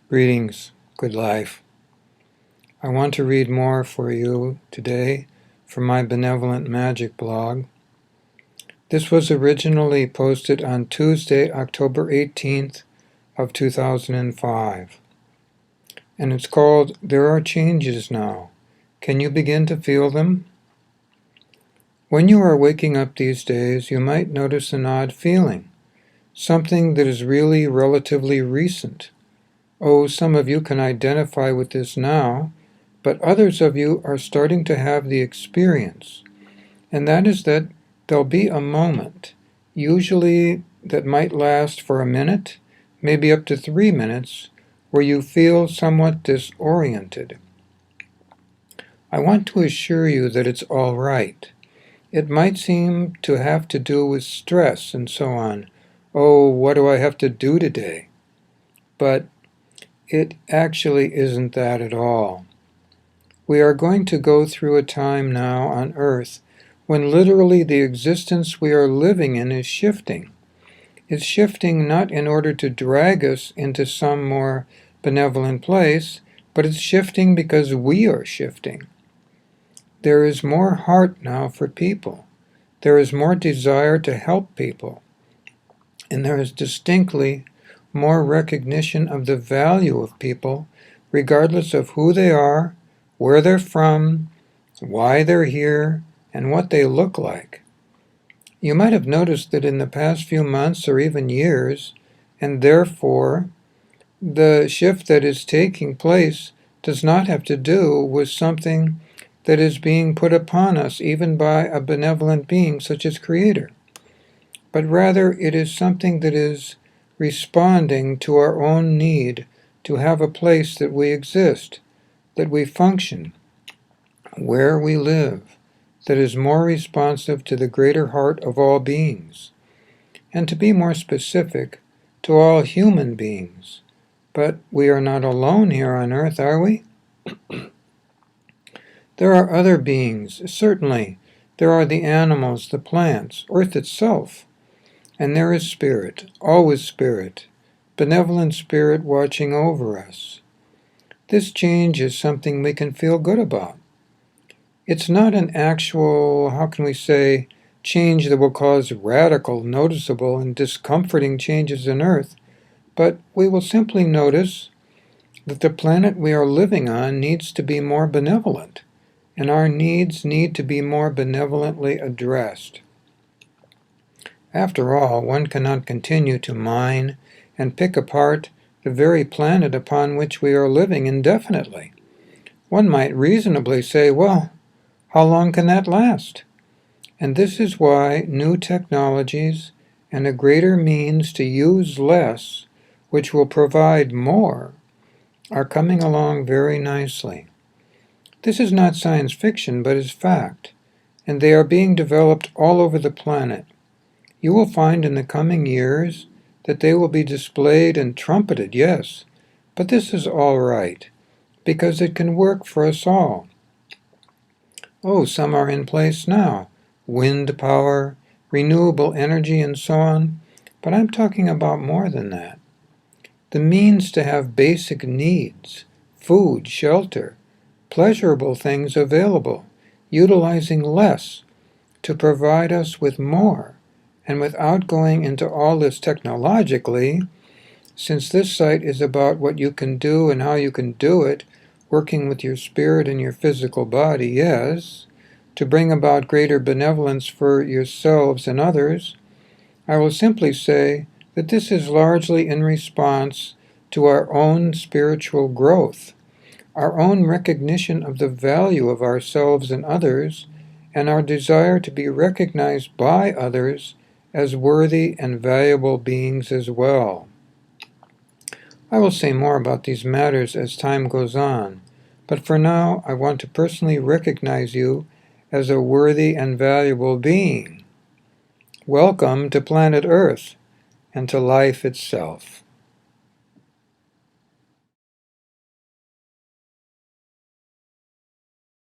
Greetings, good life. I want to read more for you today from my Benevolent Magic blog. This was originally posted on Tuesday, October 18th of 2005. And it's called, There Are Changes Now. Can you begin to feel them? When you are waking up these days, you might notice an odd feeling, something that is really relatively recent. Oh, some of you can identify with this now, but others of you are starting to have the experience, and that is that there'll be a moment, usually that might last for a minute, maybe up to 3 minutes, where you feel somewhat disoriented. I want to assure you that it's all right. It might seem to have to do with stress and so on. Oh, what do I have to do today? But it actually isn't that at all. We are going to go through a time now on Earth when literally the existence we are living in is shifting. It's shifting not in order to drag us into some more benevolent place, but it's shifting because we are shifting. There is more heart now for people. There is more desire to help people. And there is distinctly more recognition of the value of people, regardless of who they are, where they're from, why they're here, and what they look like. You might have noticed that in the past few months or even years, and therefore the shift that is taking place does not have to do with something that is being put upon us even by a benevolent being such as Creator, but rather it is something that is responding to our own need to have a place that we exist, that we function, where we live, that is more responsive to the greater heart of all beings, and to be more specific, to all human beings. But we are not alone here on earth, are we? There are other beings, certainly. There are the animals, the plants, earth itself. And there is spirit, always spirit, benevolent spirit watching over us. This change is something we can feel good about. It's not an actual, how can we say, change that will cause radical, noticeable, and discomforting changes in Earth, but we will simply notice that the planet we are living on needs to be more benevolent, and our needs need to be more benevolently addressed. After all, one cannot continue to mine and pick apart the very planet upon which we are living indefinitely. One might reasonably say, well, how long can that last? And this is why new technologies and a greater means to use less, which will provide more, are coming along very nicely. This is not science fiction, but is fact, and they are being developed all over the planet. You will find in the coming years that they will be displayed and trumpeted, yes, but this is all right, because it can work for us all. Oh, some are in place now, wind power, renewable energy, and so on, but I'm talking about more than that. The means to have basic needs, food, shelter, pleasurable things available, utilizing less to provide us with more. And without going into all this technologically, since this site is about what you can do and how you can do it, working with your spirit and your physical body, yes, to bring about greater benevolence for yourselves and others, I will simply say that this is largely in response to our own spiritual growth, our own recognition of the value of ourselves and others, and our desire to be recognized by others as worthy and valuable beings as well. I will say more about these matters as time goes on, but for now I want to personally recognize you as a worthy and valuable being. Welcome to planet Earth and to life itself.